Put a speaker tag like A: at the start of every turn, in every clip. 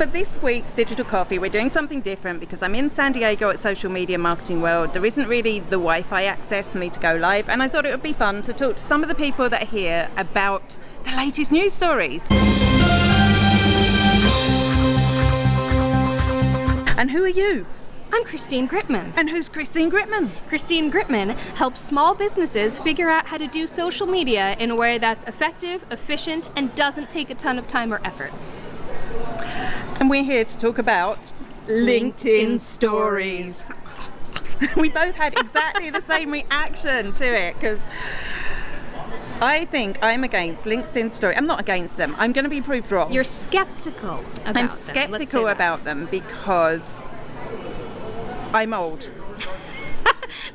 A: For this week's Digital Coffee, we're doing something different because I'm in San Diego at Social Media Marketing World. There isn't really the Wi-Fi access for me to go live, and I thought it would be fun to talk to some of the people that are here about the latest news stories. And who are you?
B: I'm Christine Gritman.
A: And who's Christine Gritman?
B: Christine Gritman helps small businesses figure out how to do social media in a way that's effective, efficient, and doesn't take a ton of time or effort.
A: And we're here to talk about LinkedIn stories. We both had exactly the same reaction to it because I think I'm against LinkedIn stories. I'm not against them. I'm going to be proved wrong.
B: You're skeptical about them.
A: I'm skeptical about them because I'm old.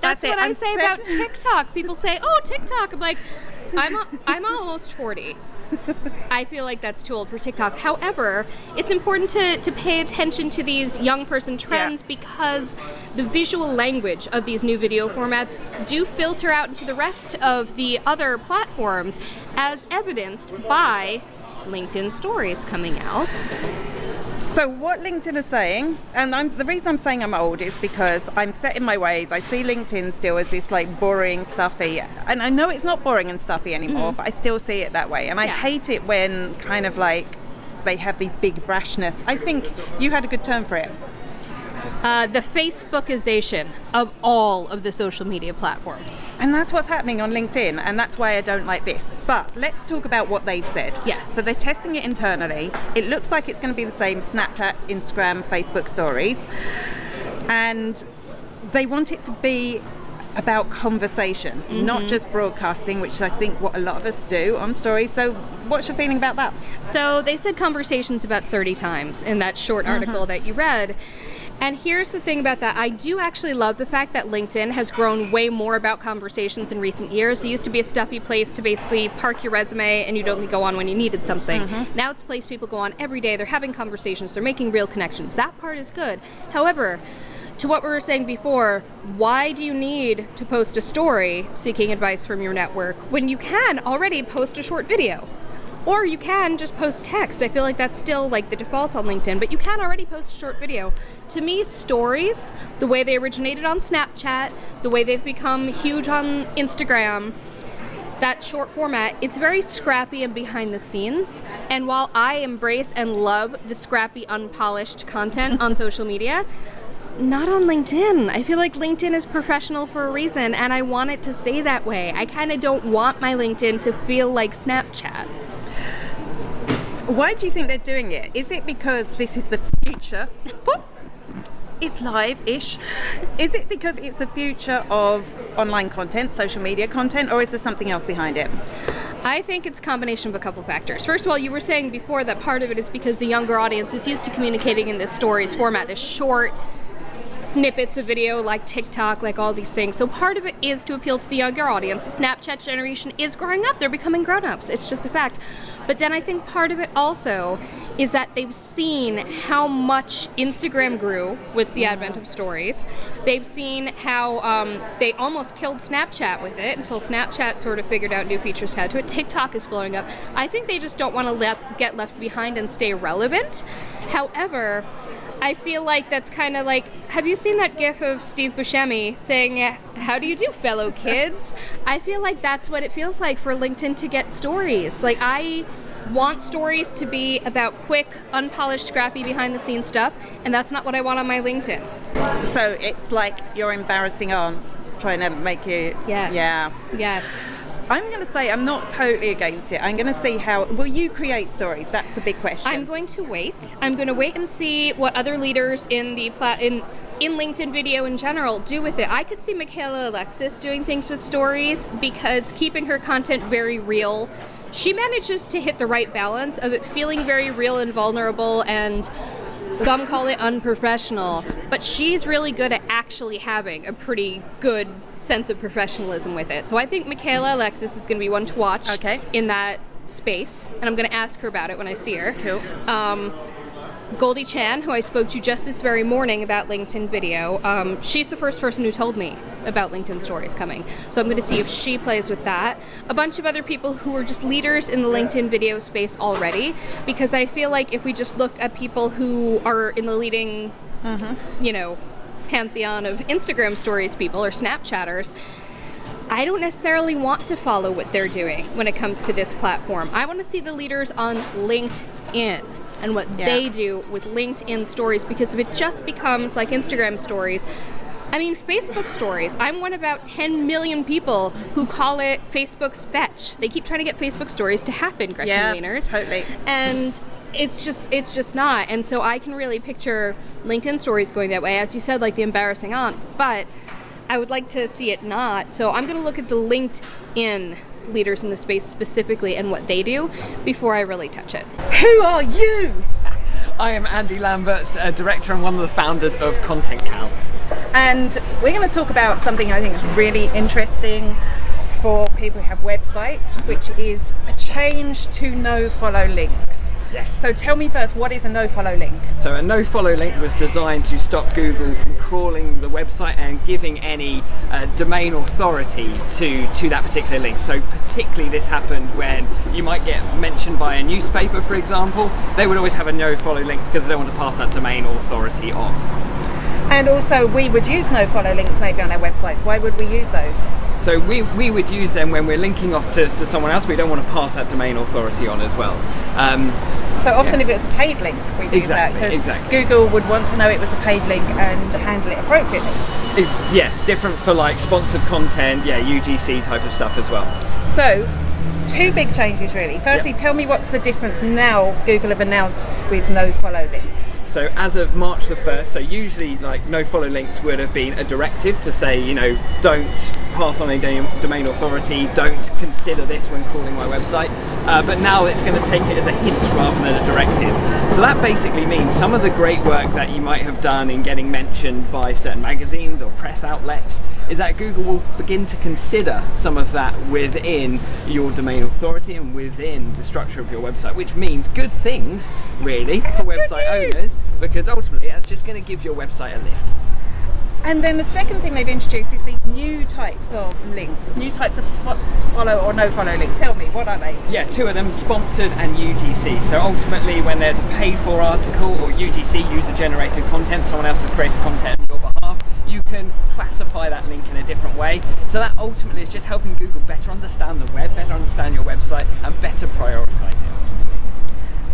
B: That's what I say about TikTok. People say, "Oh, TikTok." I'm like, I'm almost 40. I feel like that's too old for TikTok. However, it's important to pay attention to these young person trends because the visual language of these new video formats do filter out into the rest of the other platforms, as evidenced by LinkedIn stories coming out.
A: So what LinkedIn is saying, and the reason I'm saying I'm old is because I'm set in my ways. I see LinkedIn still as this like boring, stuffy, and I know it's not boring and stuffy anymore, but I still see it that way. And I hate it when kind of like they have these big brashness. I think you had a good term for it.
B: The Facebookization of all of the social media platforms.
A: And that's what's happening on LinkedIn, and that's why I don't like this. But let's talk about what they've said.
B: Yes.
A: So they're testing it internally. It looks like it's going to be the same Snapchat, Instagram, Facebook stories. And they want it to be about conversation, not just broadcasting, which is I think what a lot of us do on stories. So what's your feeling about that?
B: So they said conversations about 30 times in that short article that you read. And here's the thing about that. I do actually love the fact that LinkedIn has grown way more about conversations in recent years. It used to be a stuffy place to basically park your resume and you'd only go on when you needed something. Now it's a place people go on every day. They're having conversations. They're making real connections. That part is good. However, to what we were saying before, why do you need to post a story seeking advice from your network when you can already post a short video? Or you can just post text. I feel like that's still like the default on LinkedIn, but you can already post a short video. To me, stories, the way they originated on Snapchat, the way they've become huge on Instagram, that short format, it's very scrappy and behind the scenes. And while I embrace and love the scrappy, unpolished content on social media, not on LinkedIn. I feel like LinkedIn is professional for a reason, and I want it to stay that way. I kind of don't want my LinkedIn to feel like Snapchat.
A: Why do you think they're doing it? Is it because this is the future? It's live-ish. Is it because it's the future of online content, social media content, or is there something else behind it?
B: I think it's a combination of a couple factors. First of all, you were saying before that part of it is because the younger audience is used to communicating in this stories format, this short snippets of video like TikTok, like all these things. So part of it is to appeal to the younger audience. The Snapchat generation is growing up. They're becoming grown-ups. It's just a fact. But then I think part of it also is that they've seen how much Instagram grew with the advent of stories. They've seen how they almost killed Snapchat with it until Snapchat sort of figured out new features to add to it. TikTok is blowing up. I think they just don't want to get left behind and stay relevant. However, I feel like that's kind of like, have you seen that gif of Steve Buscemi saying, "How do you do, fellow kids?" I feel like that's what it feels like for LinkedIn to get stories. Like, I want stories to be about quick, unpolished, scrappy, behind-the-scenes stuff, and that's not what I want on my LinkedIn.
A: So it's like your embarrassing aunt trying to make you...
B: Yes.
A: Yeah.
B: Yes.
A: I'm going to say I'm not totally against it. I'm going to see how... Will you create stories? That's the big question.
B: I'm going to wait. I'm going to wait and see what other leaders in the in LinkedIn video in general do with it. I could see Michaela Alexis doing things with stories because keeping her content very real, she manages to hit the right balance of it feeling very real and vulnerable, and some call it unprofessional, but she's really good at actually having a pretty good sense of professionalism with it. So I think Michaela Alexis is going to be one to watch in that space, and I'm going to ask her about it when I see her.
A: Cool.
B: Goldie Chan, who I spoke to just this very morning about LinkedIn video, she's the first person who told me about LinkedIn Stories coming. So I'm going to see if she plays with that. A bunch of other people who are just leaders in the LinkedIn video space already, because I feel like if we just look at people who are in the leading, pantheon of Instagram Stories people or Snapchatters, I don't necessarily want to follow what they're doing when it comes to this platform. I want to see the leaders on LinkedIn and what they do with LinkedIn Stories, because if it just becomes like Instagram Stories, Facebook Stories, I'm one of about 10 million people who call it Facebook's fetch. They keep trying to get Facebook Stories to happen, Gretchen Wieners.
A: Totally.
B: And it's just not. And so I can really picture LinkedIn Stories going that way, as you said, like the embarrassing aunt, but I would like to see it not. So I'm going to look at the LinkedIn leaders in the space specifically and what they do before I really touch it.
A: Who are you?
C: I am Andy Lamberts, a director and one of the founders of Content Cow.
A: And we're going to talk about something I think is really interesting for people who have websites, which is a change to nofollow links.
C: Yes.
A: So tell me first, what is a nofollow link?
C: So a nofollow link was designed to stop Google from crawling the website and giving any domain authority to that particular link. So particularly this happened when you might get mentioned by a newspaper, for example. They would always have a nofollow link because they don't want to pass that domain authority on.
A: And also we would use nofollow links maybe on our websites. Why would we use those?
C: So we would use them when we're linking off to someone else. We don't want to pass that domain authority on as well.
A: So often if it's a paid link, we'd use that because Google would want to know it was a paid link and handle it appropriately.
C: It's different for like sponsored content, UGC type of stuff as well.
A: So, two big changes really. Firstly, tell me what's the difference now Google have announced with nofollow links.
C: So as of March the 1st, so usually like nofollow links would have been a directive to say, don't pass on a domain authority, don't consider this when crawling my website. But now it's going to take it as a hint rather than a directive. So that basically means some of the great work that you might have done in getting mentioned by certain magazines or press outlets is that Google will begin to consider some of that within your domain authority and within the structure of your website, which means good things really for website owners, because ultimately that's just going to give your website a lift.
A: And then the second thing they've introduced is these new types of links, new types of follow or no follow links. Tell me, what are they?
C: Yeah, two of them, sponsored and UGC. So ultimately when there's a paid for article or UGC, user generated content, someone else has created content on your behalf, you can classify that link in a different way. So that ultimately is just helping Google better understand the web, better understand your website and better prioritize it.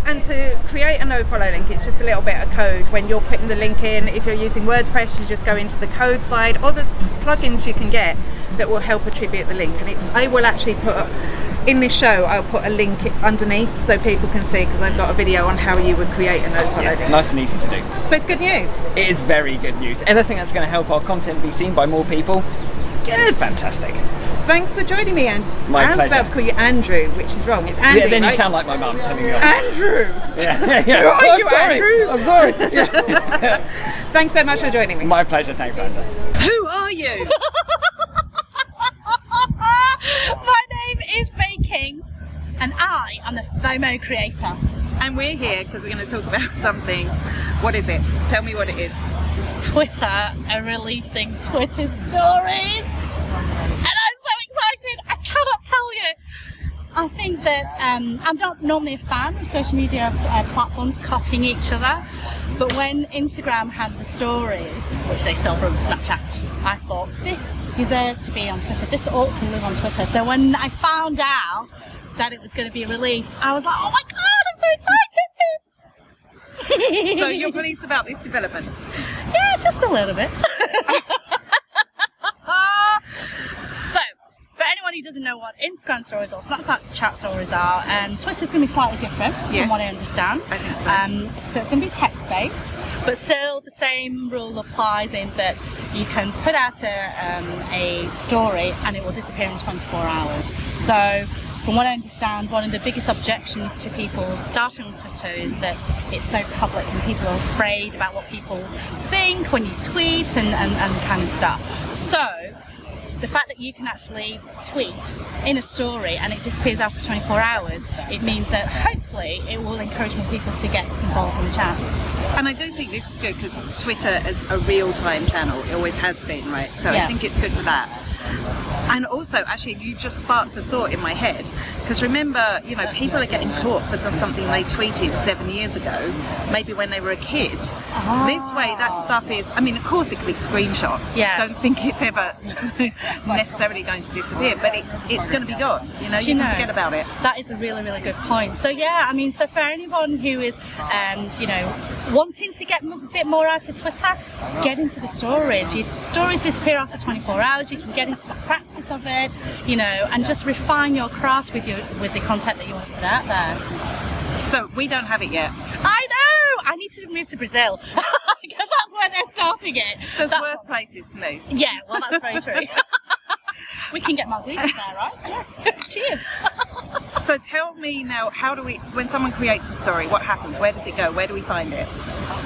A: And to create a nofollow link, it's just a little bit of code. When you're putting the link in, if you're using WordPress, you just go into the code side, or there's plugins you can get that will help attribute the link. And I will actually put, in this show, I'll put a link underneath so people can see, because I've got a video on how you would create a nofollow link.
C: Nice and easy to do.
A: So it's good news.
C: It is very good news. Anything that's going to help our content be seen by more people,
A: good.
C: Fantastic.
A: Thanks for joining me, Anne.
C: My
A: Anne's
C: pleasure.
A: about to call you Andrew, which is wrong. It's Andy,
C: yeah, then
A: right?
C: you sound like my mum telling me off.
A: Andrew!
C: Yeah.
A: Who are
C: I'm
A: you,
C: sorry.
A: Andrew?
C: I'm sorry.
A: Thanks so much for joining me.
C: My pleasure. Thanks, Anna.
A: Who are you?
D: My name is May King, and I am a FOMO creator.
A: And we're here because we're going to talk about something. What is it? Tell me what it is.
D: Twitter are releasing Twitter stories, and I'm so excited. I cannot tell you. I think that I'm not normally a fan of social media platforms copying each other, but when Instagram had the stories, which they stole from Snapchat, I thought this deserves to be on Twitter. This ought to live on Twitter. So when I found out that it was going to be released, I was like, oh my god, I'm so excited!
A: So you're pleased about this development?
D: Yeah, just a little bit. So, for anyone who doesn't know what Instagram stories or Snapchat stories are, Twitter's going to be slightly different from what I understand.
A: I think so.
D: So it's going to be text-based, but still the same rule applies in that you can put out a story and it will disappear in 24 hours. So, from what I understand, one of the biggest objections to people starting on Twitter is that it's so public and people are afraid about what people think when you tweet and kind of stuff. So, the fact that you can actually tweet in a story and it disappears after 24 hours, it means that hopefully it will encourage more people to get involved in the chat.
A: And I do think this is good because Twitter is a real-time channel. It always has been, right? So I think it's good for that. And also, actually, you just sparked a thought in my head. Because remember, you know, people are getting caught for something they tweeted 7 years ago, maybe when they were a kid. This way, that stuff is, I mean, of course it could be screenshot.
D: Yeah.
A: Don't think it's ever necessarily going to disappear, but it's going to be gone. You know, you can forget about it.
D: That is a really, really good point. So yeah, I mean, so for anyone who is, you know, wanting to get a bit more out of Twitter, get into the stories. Your stories disappear after 24 hours. You can get into the practice of it, you know, and just refine your craft with the content that you want to put out there.
A: So we don't have it yet.
D: I know! I need to move to Brazil because that's where they're starting it.
A: There's worse places to move.
D: Yeah, well, that's very true. We can get margaritas there, right? Cheers.
A: So tell me now, when someone creates a story, what happens? Where does it go? Where do we find it?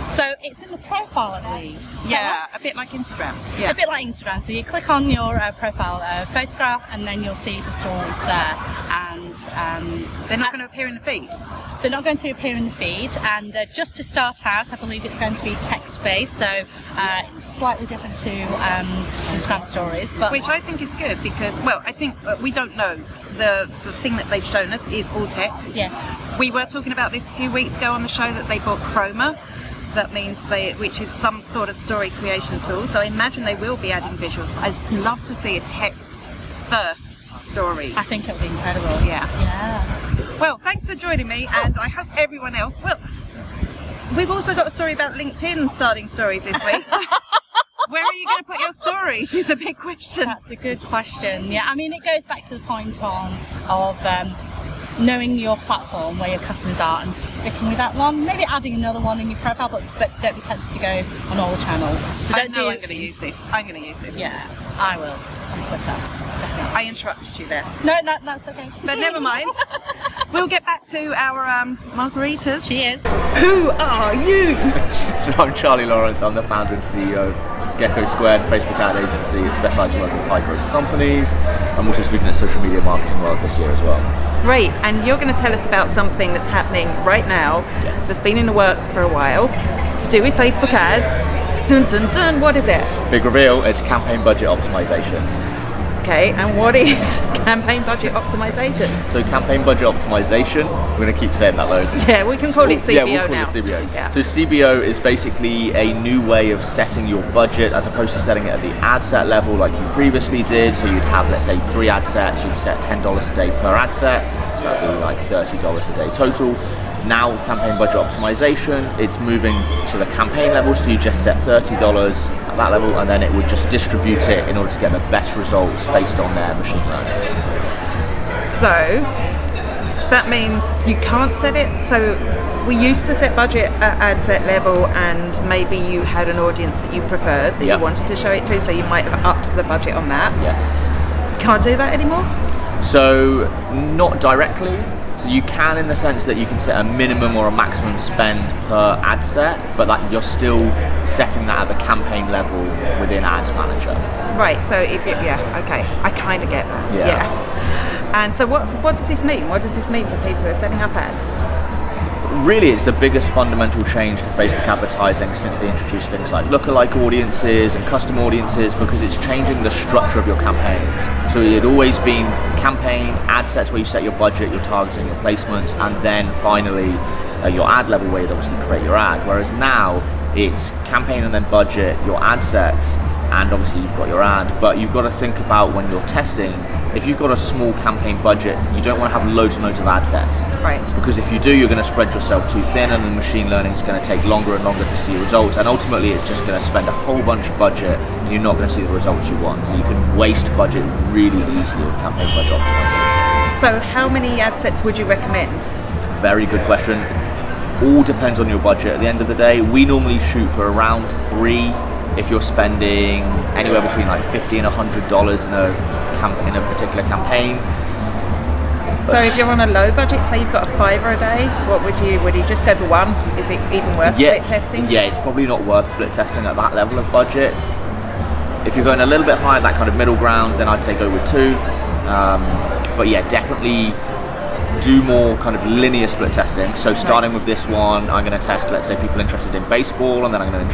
D: So it's in the profile, I believe.
A: Yeah, a bit like Instagram. Yeah.
D: A bit like Instagram. So you click on your profile photograph and then you'll see the stories there. And
A: they're not going to appear in the feed?
D: They're not going to appear in the feed. And just to start out, I believe it's going to be text-based. So slightly different to Instagram stories. But
A: which I think is good because, well, I think we don't know. The thing that they've shown us is all text.
D: Yes.
A: We were talking about this a few weeks ago on the show that they bought Chroma. That means which is some sort of story creation tool. So I imagine they will be adding visuals. But I'd just love to see a text-first story.
D: I think it would be incredible.
A: Yeah.
D: Yeah.
A: Well, thanks for joining me, and I hope everyone else. Well, we've also got a story about LinkedIn starting stories this week. Where are you going to put your stories is a big question.
D: That's a good question. Yeah, I mean, it goes back to the point of knowing your platform, where your customers are, and sticking with that one. Maybe adding another one in your profile, but don't be tempted to go on all the channels. So
A: I'm going to use this. I'm going to use this.
D: Yeah, I will on Twitter. Definitely.
A: I interrupted you there.
D: No, that's okay.
A: But never mind. We'll get back to our margaritas.
D: Cheers.
A: Who are you?
E: So I'm Charlie Lawrence. I'm the founder and CEO of Gecko Squared, Facebook ad agency, specialising in working with high growth companies. I'm also speaking at Social Media Marketing World this year as well.
A: Great, and you're going to tell us about something that's happening right now.
E: Yes.
A: That's been in the works for a while, to do with Facebook ads. Dun dun dun, what is it?
E: Big reveal, it's campaign budget optimization.
A: Okay, and what is campaign budget optimization?
E: So campaign budget optimization, we're going to keep saying that loads.
A: Yeah, we can call it CBO
E: yeah, we'll call
A: now.
E: it CBO.
A: Yeah.
E: So CBO is basically a new way of setting your budget as opposed to setting it at the ad set level like you previously did. So you'd have, let's say, 3 ad sets, you'd set $10 a day per ad set, so that'd be like $30 a day total. Now with campaign budget optimization, it's moving to the campaign level, so you just set $30 at that level, and then it would just distribute it in order to get the best results based on their machine learning.
A: So that means you can't set it. So we used to set budget at ad set level, and maybe you had an audience that you preferred, that you wanted to show it to, so you might have upped the budget on that.
E: Yes.
A: Can't do that anymore?
E: So not directly. So you can, in the sense that you can set a minimum or a maximum spend per ad set, but that you're still setting that at the campaign level within Ads Manager.
A: Right, so okay, I kind of get that. Yeah. And so what does this mean? What does this mean for people who are setting up ads?
E: Really, it's the biggest fundamental change to Facebook advertising since they introduced things like lookalike audiences and custom audiences, because it's changing the structure of your campaigns. So it had always been campaign, ad sets where you set your budget, your targeting, your placements, and then finally your ad level where you'd obviously create your ad. Whereas now it's campaign and then budget, your ad sets, and obviously you've got your ad. But you've got to think about when you're testing, if you've got a small campaign budget, you don't want to have loads and loads of ad sets.
A: Right.
E: Because if you do, you're going to spread yourself too thin, and the machine learning is going to take longer and longer to see results, and ultimately it's just going to spend a whole bunch of budget and you're not going to see the results you want. So you can waste budget really easily with campaign budget optimization.
A: So how many ad sets would you recommend?
E: Very good question. All depends on your budget at the end of the day. We normally shoot for around 3 if you're spending anywhere between like $50 and $100 in a particular campaign.
A: So if you're on a low budget, say you've got a $5 a day, what would you just go for one? Is it even worth split testing?
E: Yeah, it's probably not worth split testing at that level of budget. If you're going a little bit higher, that kind of middle ground, then I'd say go with 2. But yeah, definitely do more kind of linear split testing. So starting with this one, I'm going to test, let's say, people interested in baseball, and then I'm going to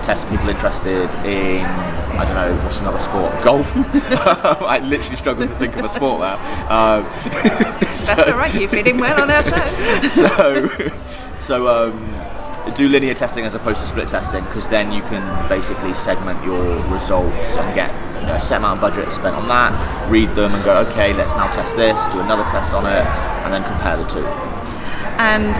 E: test people interested in, I don't know, what's another sport? Golf. I literally struggle to think of a sport there.
A: That's all right, you fit in well on our show.
E: So do linear testing as opposed to split testing, because then you can basically segment your results and get a set amount of budget spent on that, read them and go, okay, let's now test this, do another test on it, and then compare the two.
A: And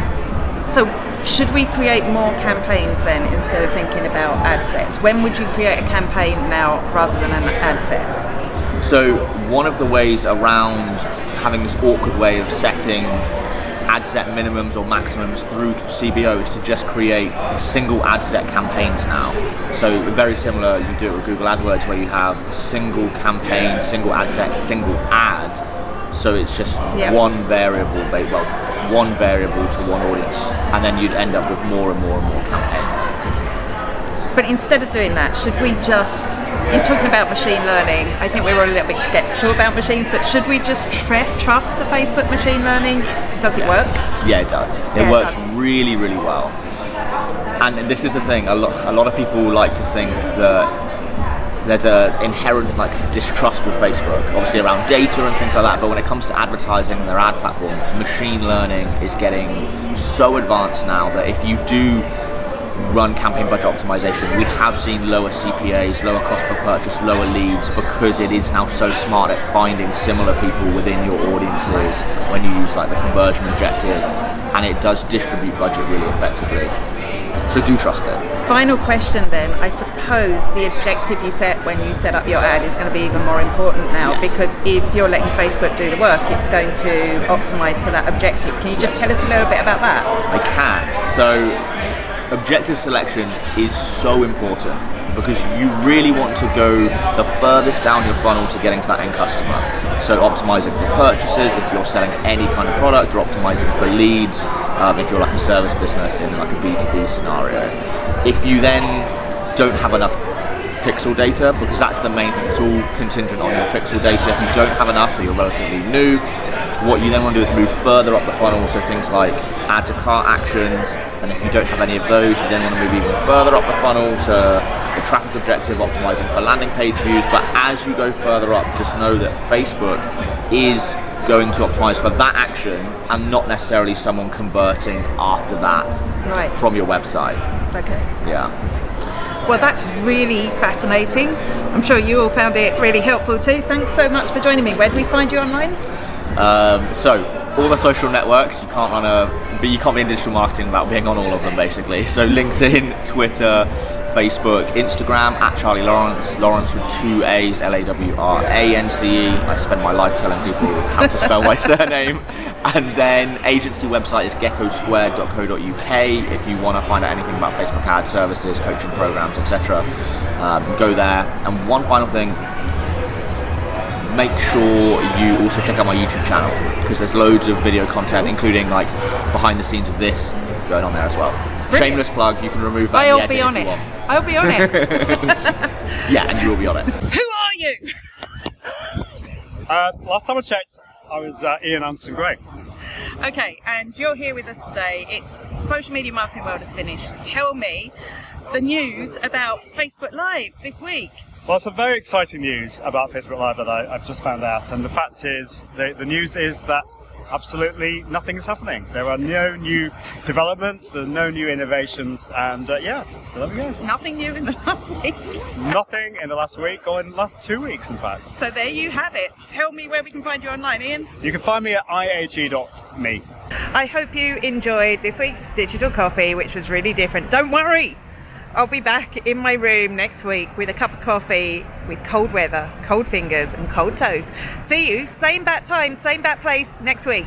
A: so should we create more campaigns then, instead of thinking about ad sets? When would you create a campaign now rather than an ad set?
E: So one of the ways around having this awkward way of setting ad set minimums or maximums through CBO is to just create single ad set campaigns now. So very similar, you do it with Google AdWords, where you have single campaign, single ad set, single ad. So it's just one variable to one audience, and then you'd end up with more and more and more campaigns.
A: But instead of doing that, should we just, you're talking about machine learning, I think we were a little bit skeptical about machines, but should we just trust the Facebook machine learning? Does it work?
E: Yeah, it does. It works really, really well. And this is the thing, a lot of people like to think that there's an inherent distrust with Facebook, obviously around data and things like that, but when it comes to advertising and their ad platform, machine learning is getting so advanced now that if you do run campaign budget optimization, we have seen lower CPAs, lower cost per purchase, lower leads, because it is now so smart at finding similar people within your audiences when you use the conversion objective, and it does distribute budget really effectively. So do trust it.
A: Final question then, I suppose the objective you set when you set up your ad is going to be even more important now, because if you're letting Facebook do the work, it's going to optimize for that objective. Can you just tell us a little bit about that?
E: I can. So objective selection is so important, because you really want to go the furthest down your funnel to getting to that end customer. So optimizing for purchases, if you're selling any kind of product, or optimizing for leads, if you're a service business in a B2B scenario. If you then don't have enough pixel data, because that's the main thing, it's all contingent on your pixel data. If you don't have enough, or you're relatively new, what you then want to do is move further up the funnel, so things like add to cart actions, and if you don't have any of those, you then want to move even further up the funnel to the traffic objective, optimizing for landing page views. But as you go further up, just know that Facebook is going to optimize for that action and not necessarily someone converting after that from your website.
A: Okay.
E: Yeah.
A: Well, that's really fascinating. I'm sure you all found it really helpful too. Thanks so much for joining me. Where do we find you online?
E: So all the social networks, you can't be in digital marketing without being on all of them, basically. So LinkedIn, Twitter, Facebook, Instagram @Charlie Lawrence, Lawrence with 2 A's, Lawrance. I spend my life telling people how to spell my surname. And then agency website is geckosquared.co.uk if you want to find out anything about Facebook ad services, coaching programs, etc. Go there. And one final thing, make sure you also check out my YouTube channel, because there's loads of video content, including behind the scenes of this going on there as well. Brilliant. Shameless plug, you can remove that.
A: I'll be on it. I'll be on it.
E: Yeah, and you will be on it.
A: Who are you?
F: Last time I checked, I was Ian Anderson-Gray.
A: Okay, and you're here with us today. It's Social Media Marketing World is finished. Tell me the news about Facebook Live this week.
F: Well, some very exciting news about Facebook Live that I've just found out, and the fact is, the news is that absolutely nothing is happening. There are no new developments, there are no new innovations, and so there we go.
A: Nothing new in the last week?
F: Nothing in the last week, or in the last 2 weeks, in fact.
A: So there you have it. Tell me where we can find you online, Ian.
F: You can find me at iag.me.
A: I hope you enjoyed this week's Digital Coffee, which was really different. Don't worry, I'll be back in my room next week with a cup of coffee, with cold weather, cold fingers and cold toes. See you, same bat time, same bat place next week.